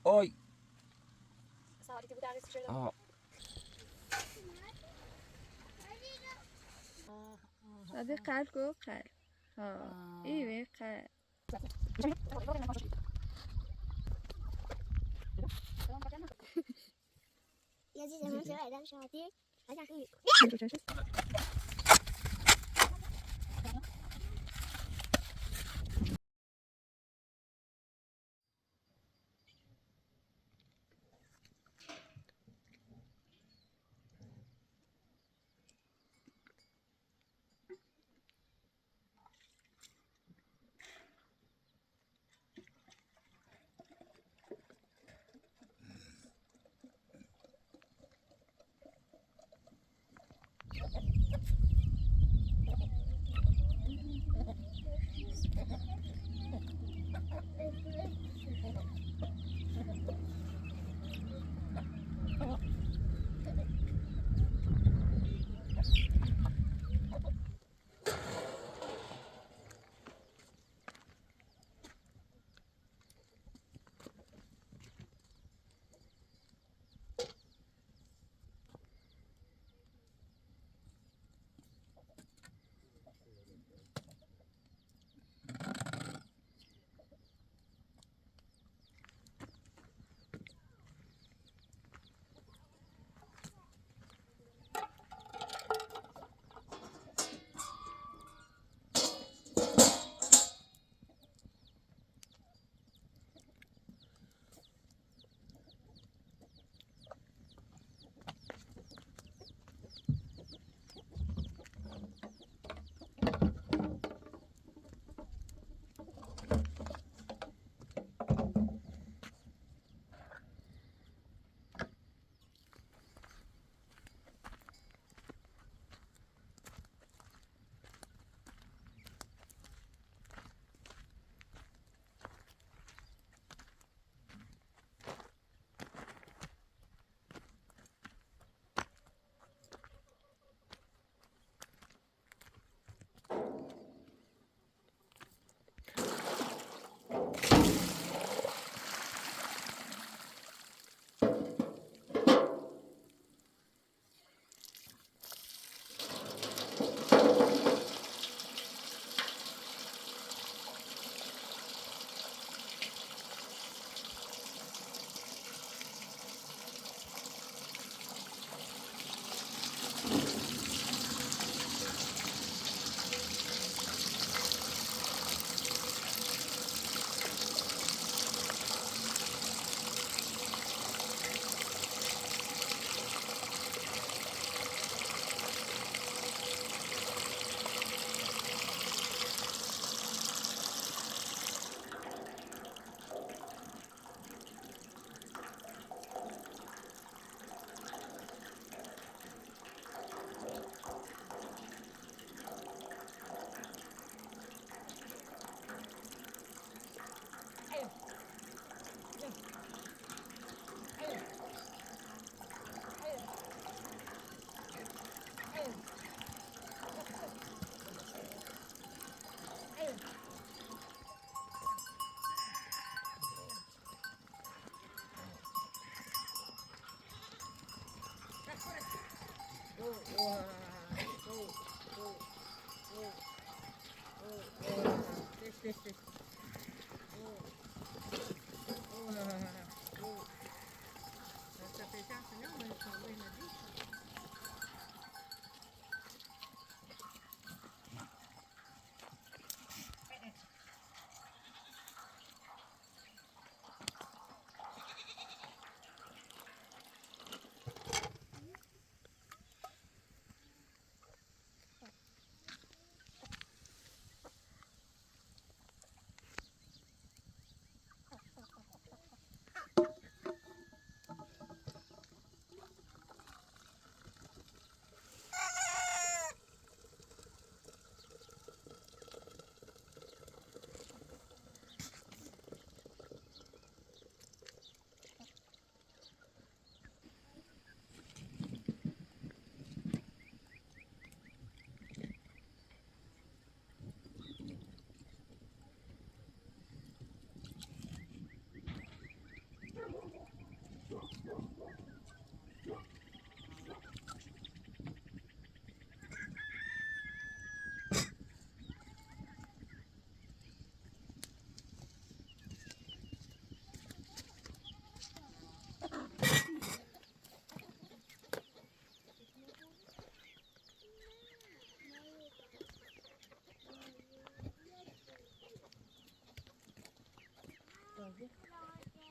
Ôi. هذه قلب وقلب ها ايوه قلب يا زيزة ما سوى إذا مش عادي هذا أخي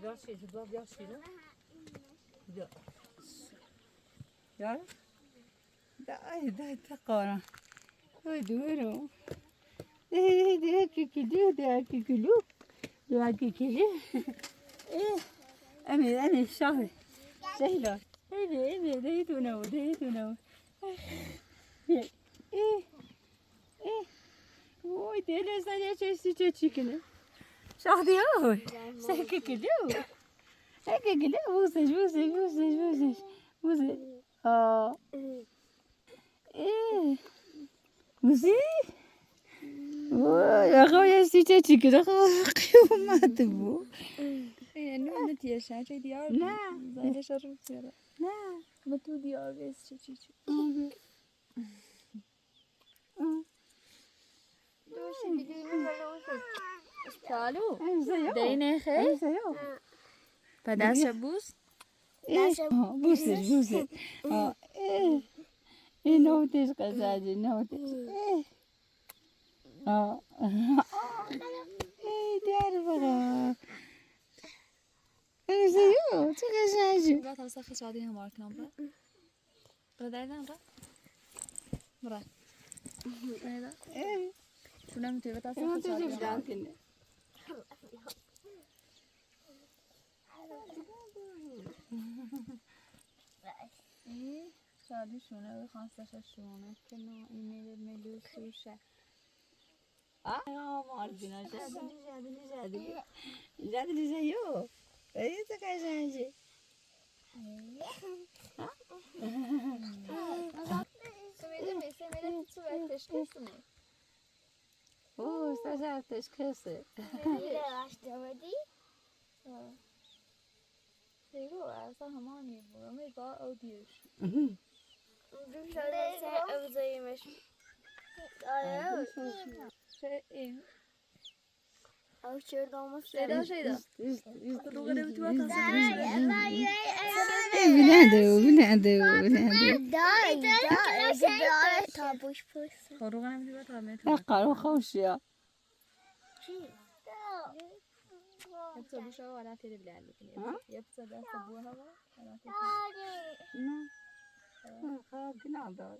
Biraz daha biraz şeyle. Ya. Ya. Da قارن. دورو. ده كيكلو ده كيكلو. ده كيكلو. أنا الشهر. سهلة. ده يتونو ده يتونو. Oy deli sen ya çeşitli çıkını. Şahdiye oy. Sen kekiliyor. Sen kekiliyor. Vuzej. Vuzej. Aa. Vuzi. Oy ya ya çeşitli çıkını. Kıyamet bu. Yani ne diyeceğim şey diyar. Ne? Zaten şarkı söyle. Ne? Ama tu diyar ve çeçiçi. دوشي دقيقة ولا وصل قالوا زيو. دينا خير زيو. بدأت بوس بوسش. نوتش قزاجي نوتش. دار بقى. زيو تقزاجي. بقى توصل شادين مارك نمبر بدأت نمبر مرة هذا شو نمت بتوصل نوتش شادين بدانكن. شادي شونه خاصة شونه كنا إيميل ملوسوشة مارجنا جادني زيو. ايه تقزاجي. سميدة تسوي تشخيصني اوه استاذ تشخيصي. يقول أصلا هماني برامي با أوديوش شيء أو شرد أمس şeyda Ruga da bitiyor tasarruf بنادو. تابوش بس Ruga ne bitiyor tamam قالوا خوشيا. Yapsa bu şava wala tele bilalli yapsa da sabuha wa wala بنادو.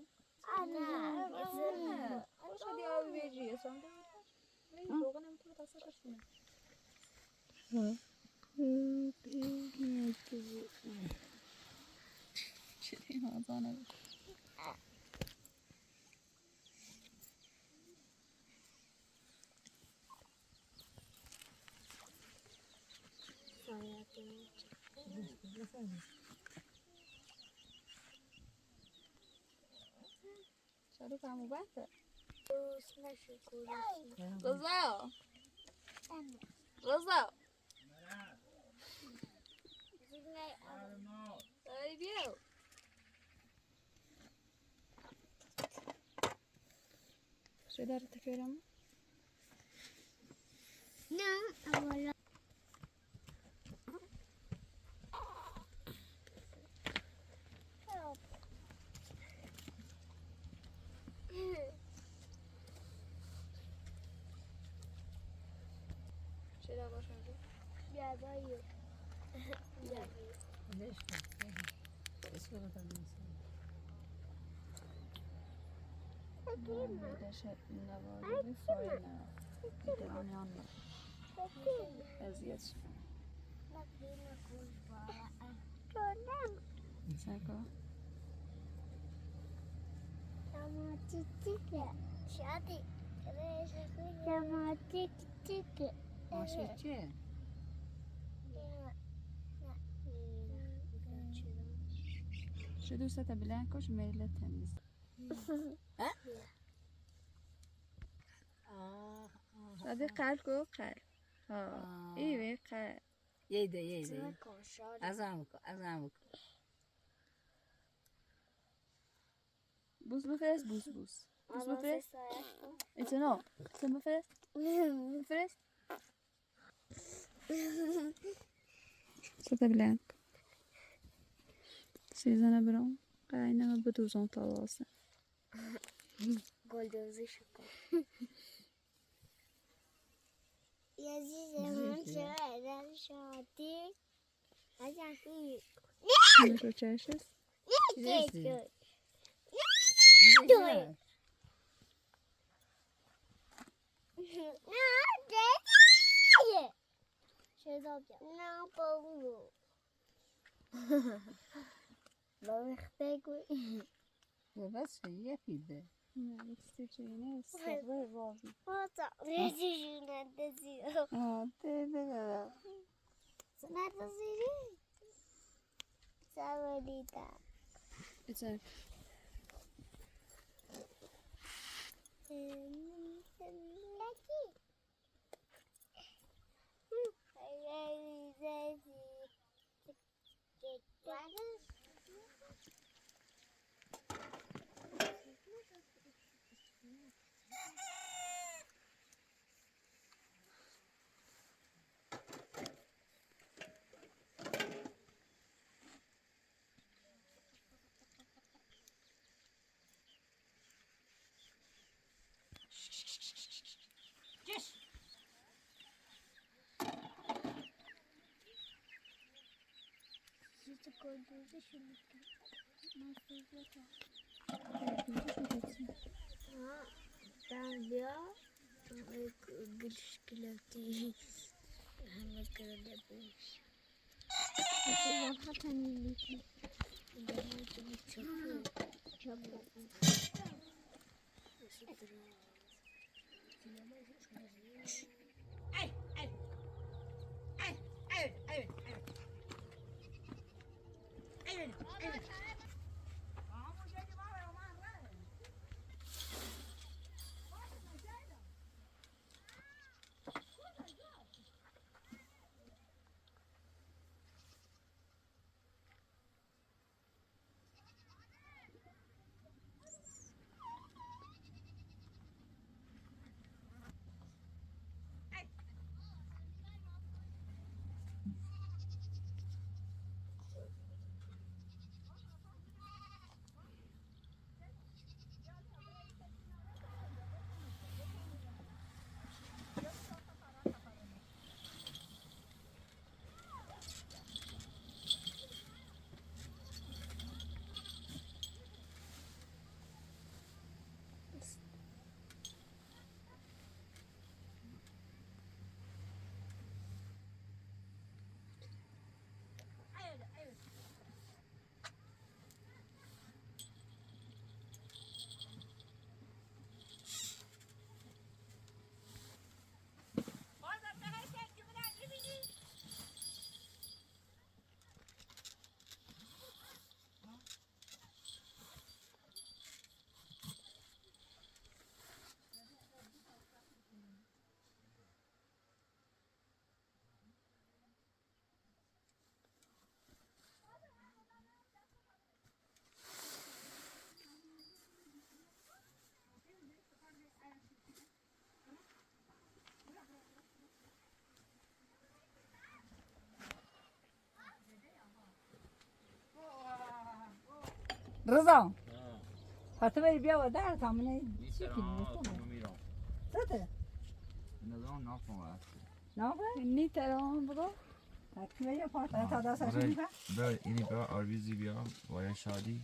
خوش هدي أبي بيجي أصلا Ruga ne bitiyor tasarruf şunu شدي ما أظن شادو كامو بحثة رزاو طيب يو شو دار تكلم نعم شو دار باش نجو يا بايو ليش؟ اسمه ده شيء نبغى فاينا يدرون يانا أزيد ساكو sama titik شادي sama titik ماشي چه؟ شو دوسة بلانكوش ميلة تنس هذا قلبكو قلب إيه قلب يده أزامك بوس بفرس بوس بفرس انت نو انت بفرس ستا بلانك سيزانا برام قاعدة ما بدوزون طلاسة گلدوزی شکن عزیزم چقدر شادی عزیزم رو چشم نه بابو بابخته گوی بس یکی ده نه یکسی چونه صبح واقعی بازا رزیشون اندازی ده ده سندازی سوالیدم بچه رضا حتی بری بیا و در تامنه چی کنی زده نافه؟ نی ترام برو تکیه یا پاتر تا دستش میبر برای اینی برای آرویزی بیا وای شادی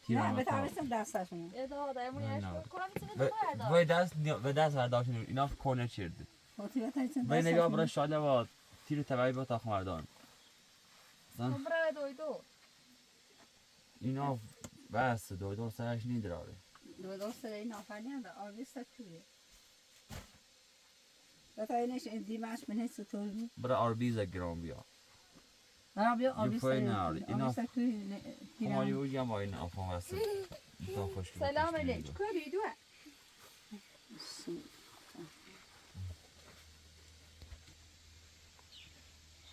نه به تابستون دستش میبر ادامه دارمونیش کنم میتونه تو وای دست هرداشت اینا کورنر چیرده وای نگاه برای شاده و تیر تبعی با تا خمردان برای دویدو اینا بس دو سرش نیدراره دو سر این آفرین هم آرویز تویه و تا اینش دیمش منه ستور بود برای آرویز گرام بیا برای بیا آرویز توی کمالی اوجی هم با این آفان واسه سلام علیکم کاری دوه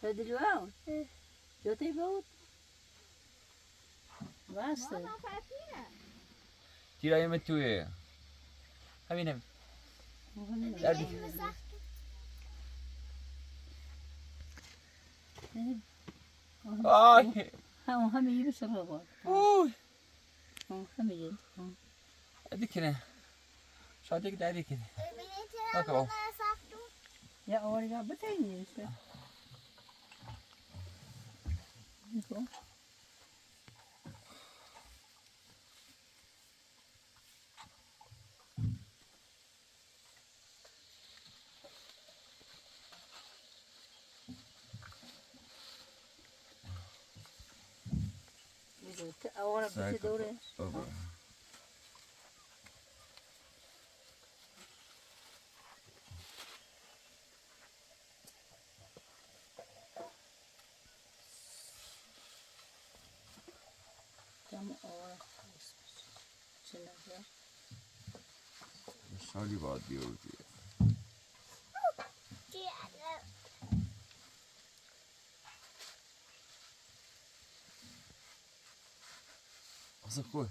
شده جواب جوتی بود واسه تیرایم توی همینم دردی آی همه یه بسر بود همه یه ادی کنه شادی که دردی کنه ببینید چرا من ساختم یا آوریگا بتینی işte. Niko. Ahora bize doğru. Tamam ahora. Çınarlar. شالی باید بیاردی اصلا خوی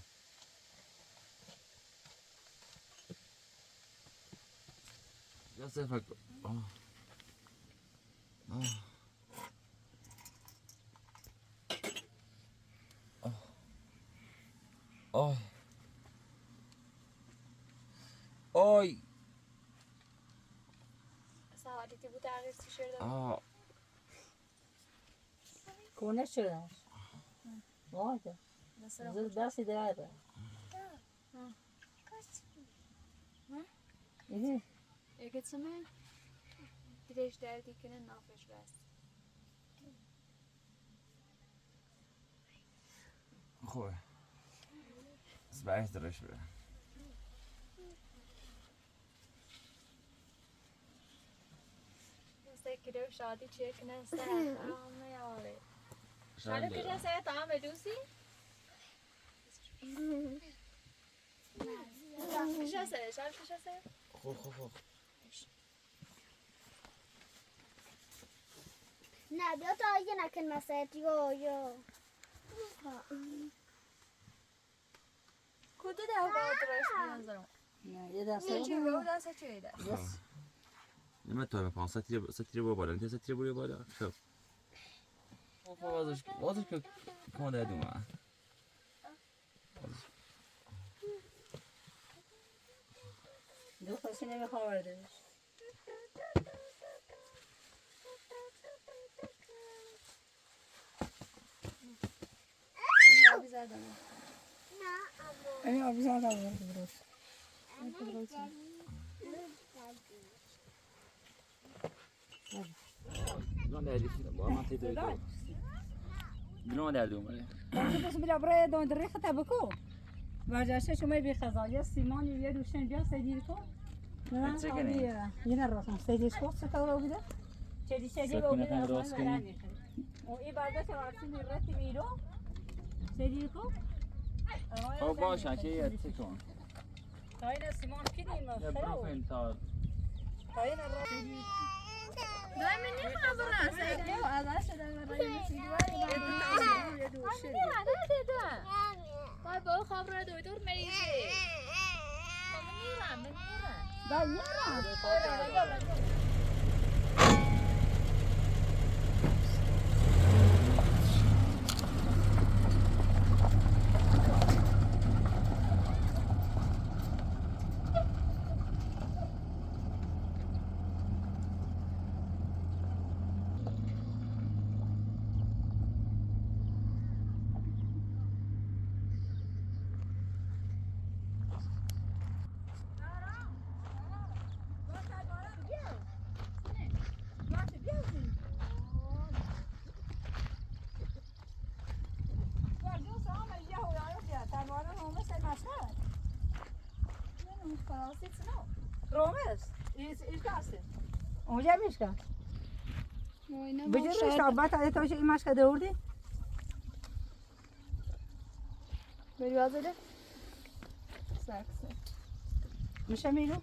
یا سفر آی آی ساعتی بود تغییر تیشرت داد. Kone şöyle. Vardı. Zır dersi değerli. İyi. Geçsene. Direş derdikinin nafış bas. خوبه از بعید درش بره Säkert och shadi check nästa. Ja, men jag vet. Ska du kunna säga att han vill Lucy? Ska säga? خوب خوب خوب نه بیا تا اگه نکن مسایت یا Kudu da var drash manzara. Ne dersi? Çünkü o da saçıydı. Yes. نمه تو بپان ستیره با بالا انتی ستیره بوری بالا خب خب بازش که کنده دومه دو خواهی نمیخواه وردهش. İyi abi zaten. این آبی زرده بود درست. بلان دردی با من تیدوی دو بلان دردی اومده بس بلا برای دون دری خطا بکو. ورجاشته شما بی خزایه سیمان یه روشن بیا سیدی کو. نه آبی یه نرفتم سیدی کو چه کار بیده؟ سیدی با بیده راست کنی. و این بعد که وقتی میرتی میرو سیدی کو. خب باشه که یه چی کن تاین سیمان کی دیم؟ یه بروفین تا تاین راستی. دائما نخبره سیدی و ازش دارم رای سیدی یه دوشه. باید با خبره دکتر مریضه. من میرم. دا میرم. اونجا میشکن بجرش آبات آده توش این مشکه دوردی بری بازده سکسه میشه میرو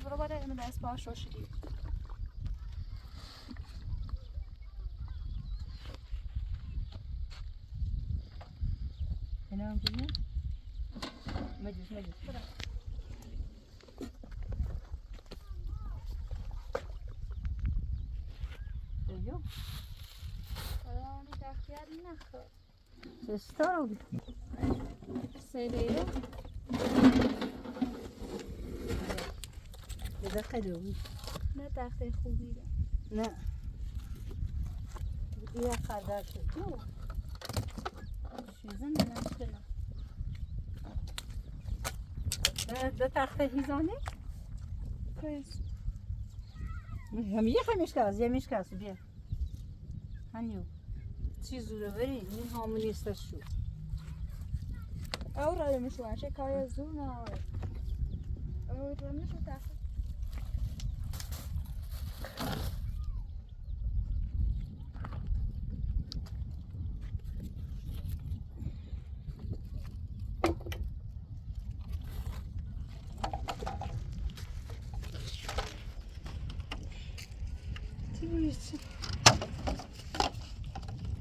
برو باده اینو دست باش رو شدی اینا هم دیگه مجلس جو الان تخیل نخور سستارو بی سیده بده خدوی نه تخته خوبی ده. نه یه خردر شد تو چیزا نمیشکنم ده تخته هیزانه کیست؟ هم یه خمیشکاز یه میشکاز بیا هنیو چی زوره بری این همونی استش شد او را میشون چه کاری زور نه او را میشون تخته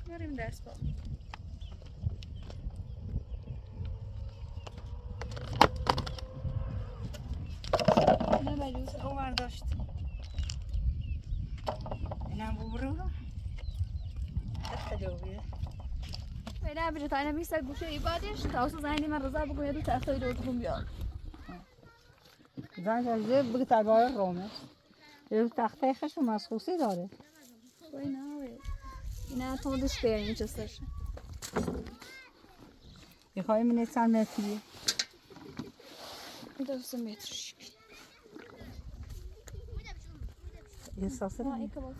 بریم دست با نه بجوز او برداشت اینم ببرو خیلی بیه نه بجه تا اینه بیسته گوشه ای بعدش تا اصلا زنی من رضا بگم یه دو تخته رو بکن بیار زن جاجه بگه تبای رومه یه تخته خشم مسخوصی داره وای نه اینا تو دش بریم چه سرش یه خواهی منه چند متریه این 2 مترش یه ساسه نه رو این که باز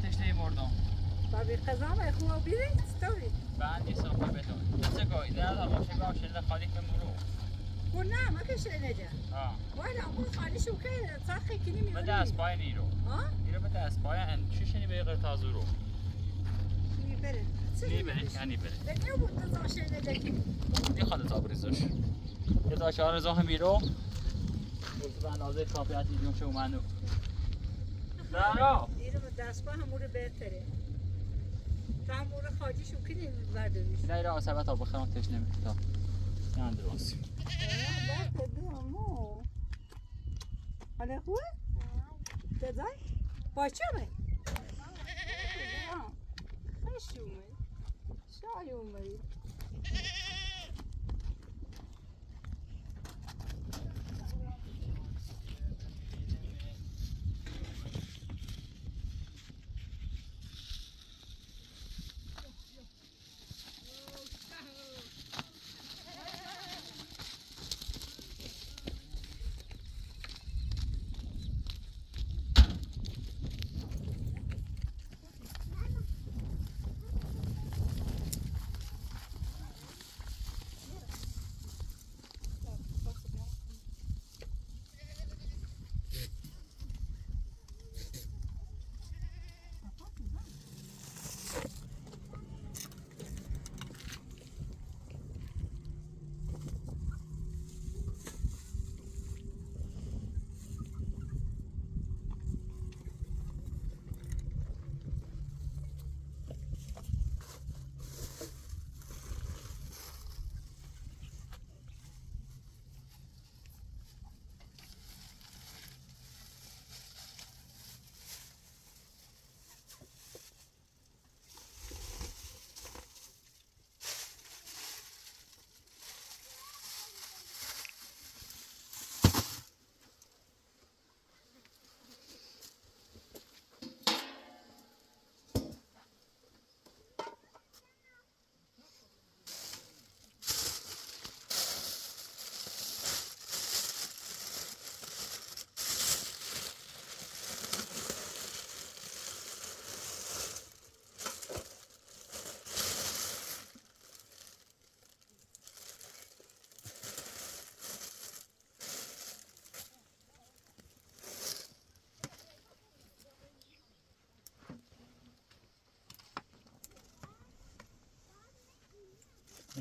تشتهی مردم بابی قضامه خواه بیرید ستوری بعد نیستم که بدون چه گاهی در از باشه گاه شده خالی که مرو و نه ما که شده نجا والا اون خالی شو که ساخه کنی میونی بده از پای نیرو نیرو بده از پای چیشنی به غیر تازو رو نیبره نی بره بگه بود تا شده نجا کی خواهد تا بریزش یه تا شهر رزاه میرو به اندازه کافیتی جون شو منو زهرا اینو دست با همون بهتره تا همون خاجی شو کنی برداریش نه ایره آسابه تا بخیرم تش نمیکنم تا نه اندرواسی بس دومو حالا خوبه؟ تزای؟ باچه می؟ خوش اومد شای اومدی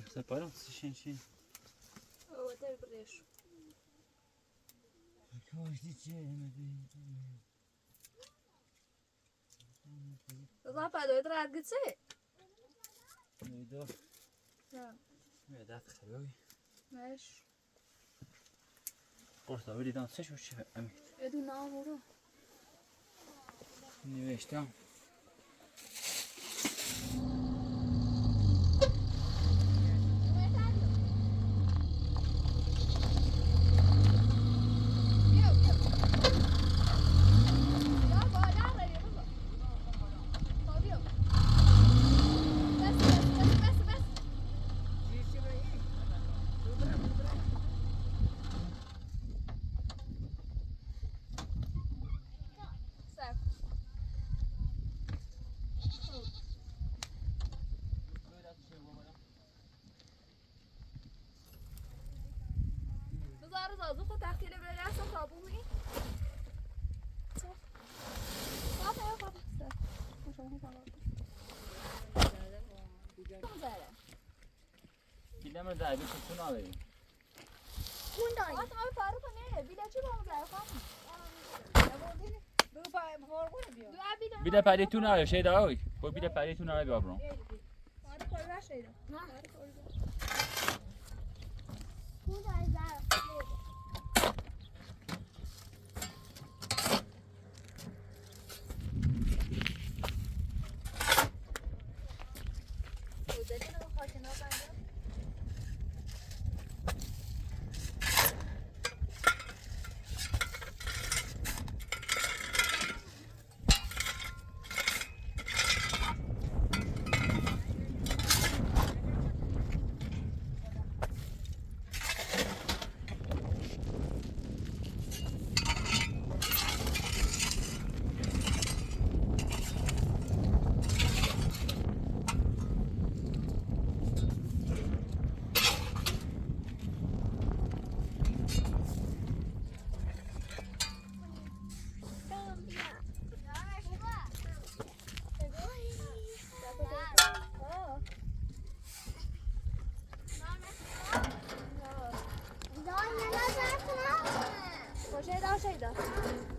Separam, şin. O der breş. Za pa do drag gitse. Neydi o? Ha. Vedat خیلی. Meş. Orta öyle ses şu şey emin. Edu namuru. نوشتم از خود تحقیل بره اصلا کابومی دیدم در بیش تو نداری تون داری آتما فارو کنه بیده چی با اون زیر خواهم بیده پری تو نداری شید آوی خب بیده پری تو نداری بابرام فارو کنه شیده تون داری زر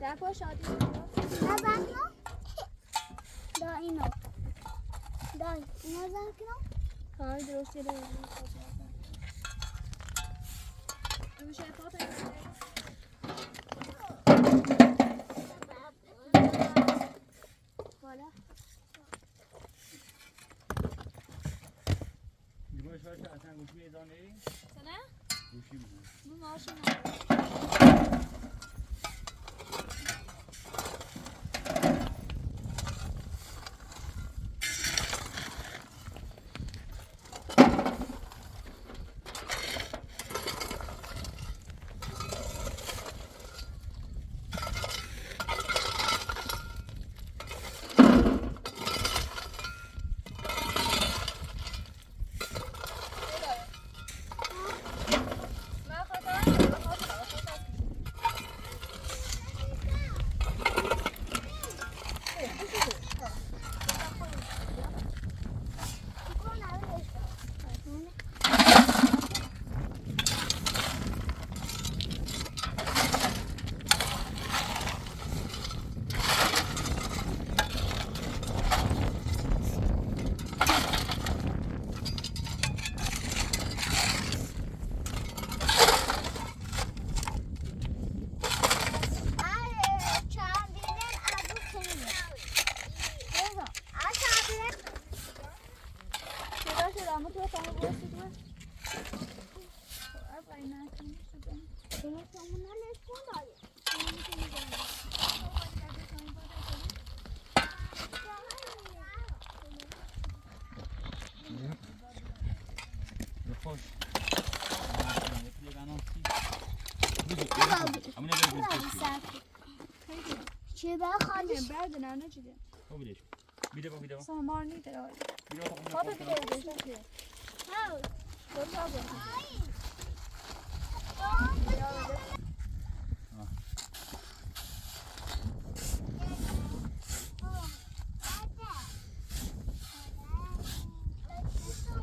در پا شادی نظر کنم دا اینو دا اینو نظر کنم کار درستی رو میشه پاپه حالا دیگه شاید اصلا گوشی میزان نری نه گوشی میزان bu maaşın خوش چه به خالص بعد نه نه چیه خب بیدش بیده با بیده با سامار نیست بیده با پاپه بیده ها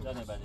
جانه بله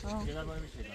یه در باید میشه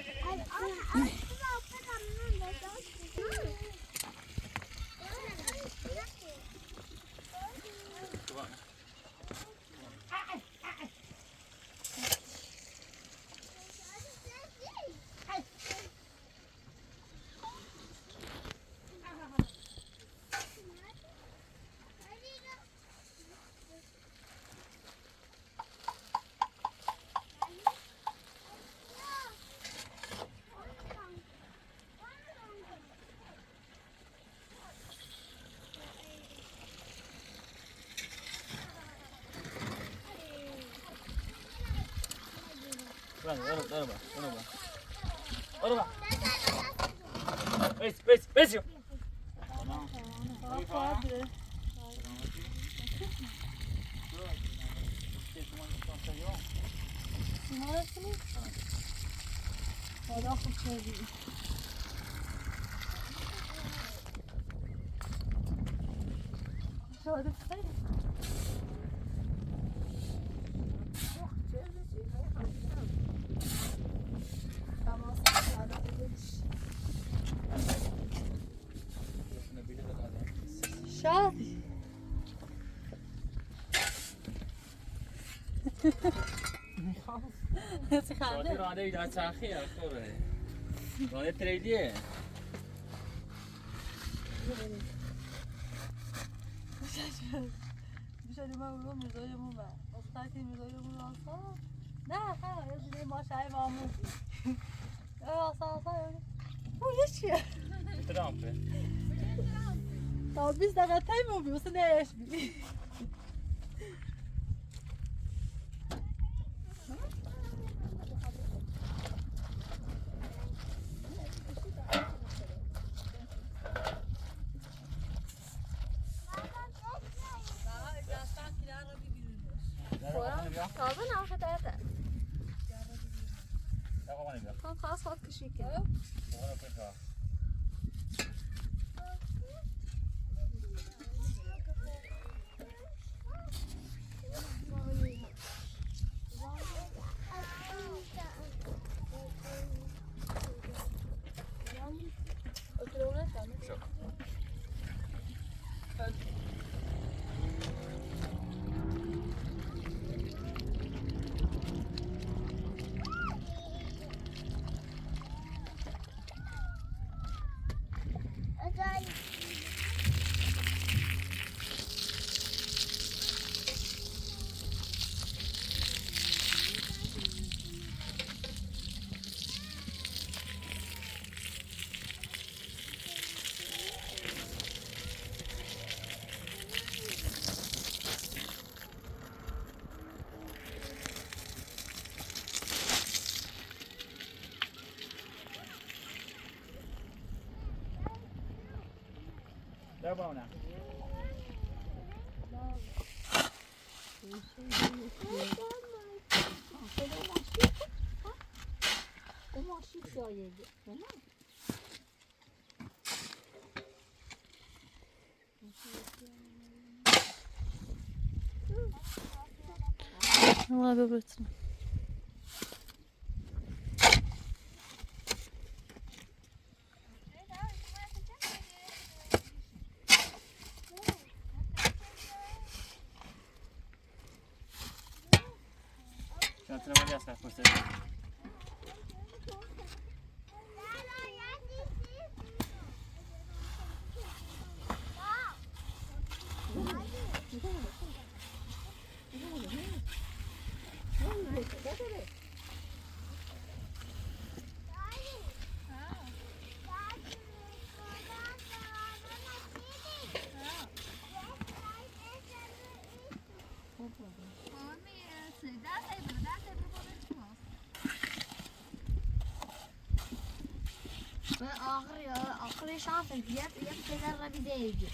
Beijo. شادي شادی رانه در چرخی خوبه رانه تریلیه میشه ما رو میذاریم و افتاد که میذاریم راستا نه خیلی دیگه ما شای مامون راستا او یه چیه ترامپه تا 20 دقیقه تایم بی واسه نهش بی تازه نمخه داده کن خواست خود کشی کنه Där var hon. Allah böbretsin. Trabalhar essa força. آخر شانس بیاد یه پدر را بیدهیدی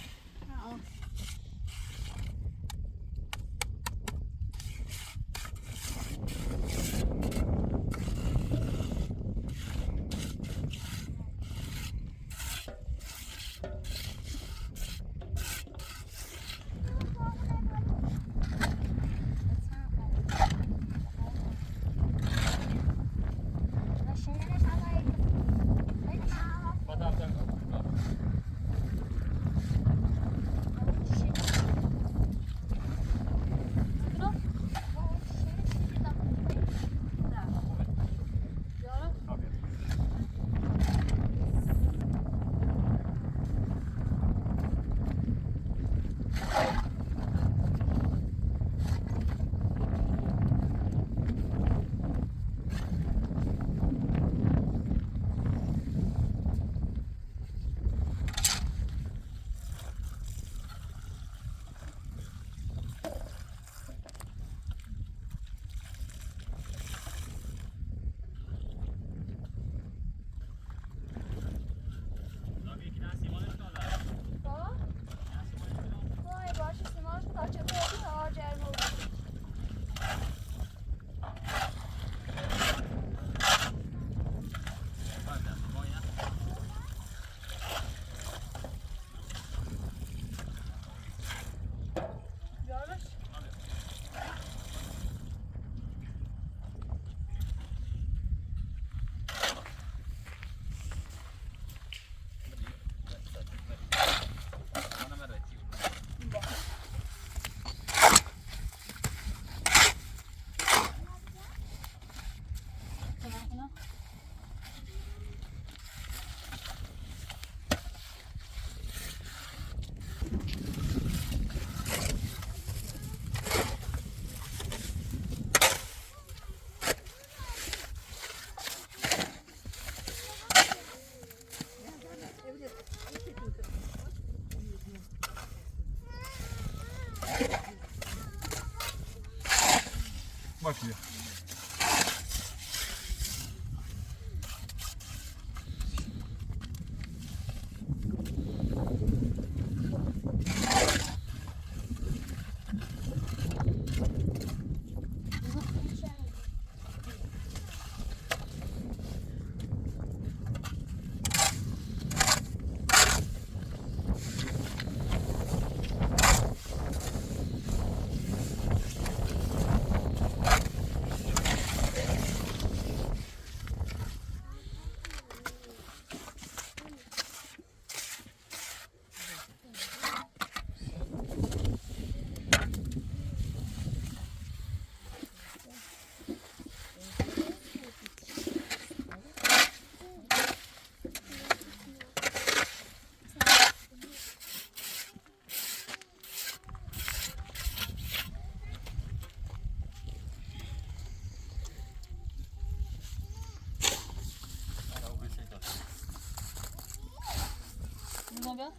بیا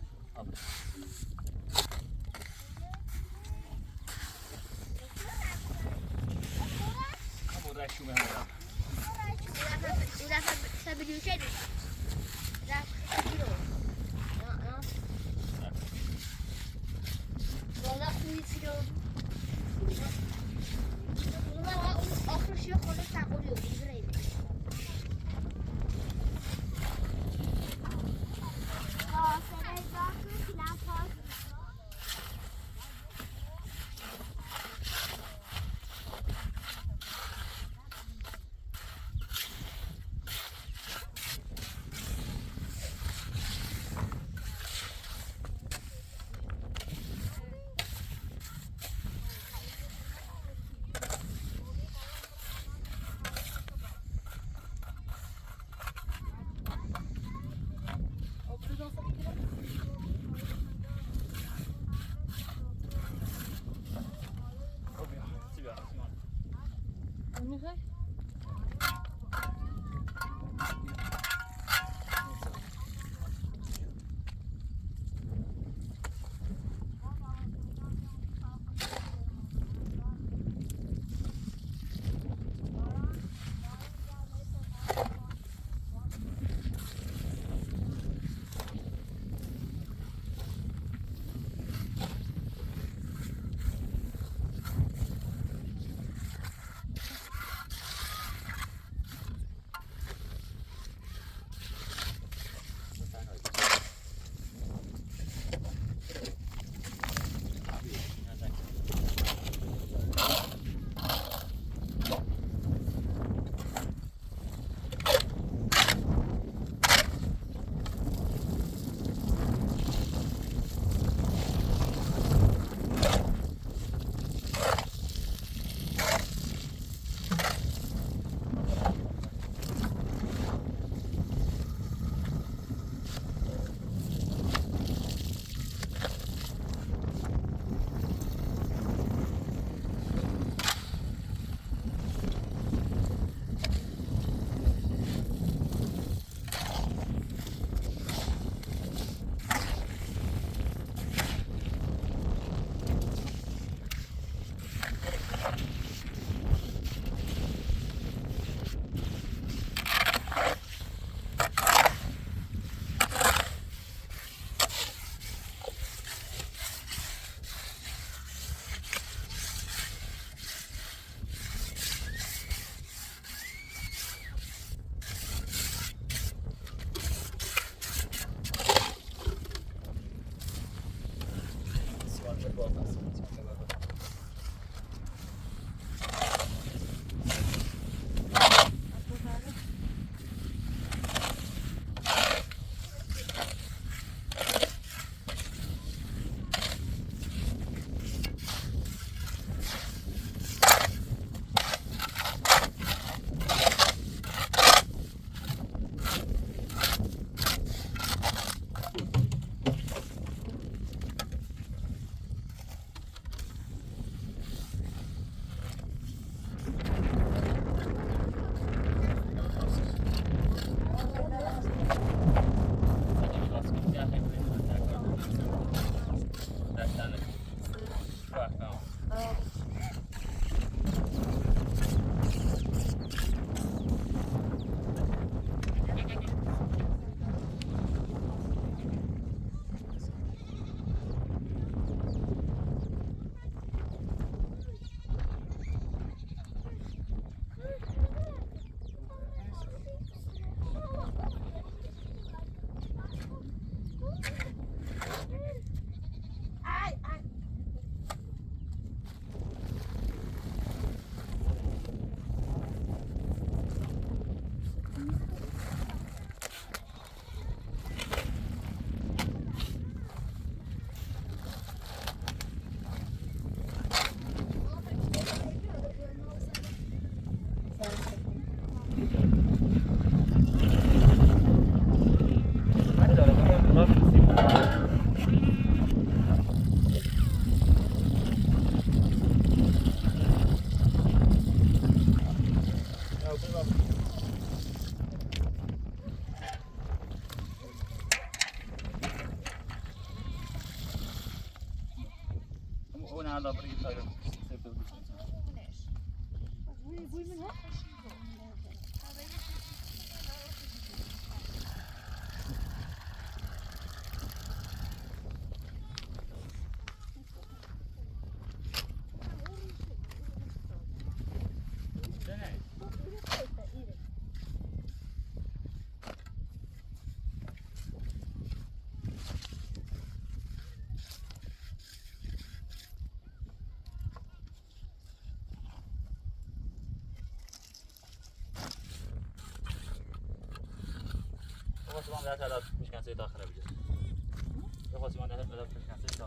همون رشومه همون da bir gitar yok. فاطمه قاعده على مش كان سيد اخر ابجد يا فاطمه انا هلا مش كان سيد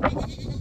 Thank you.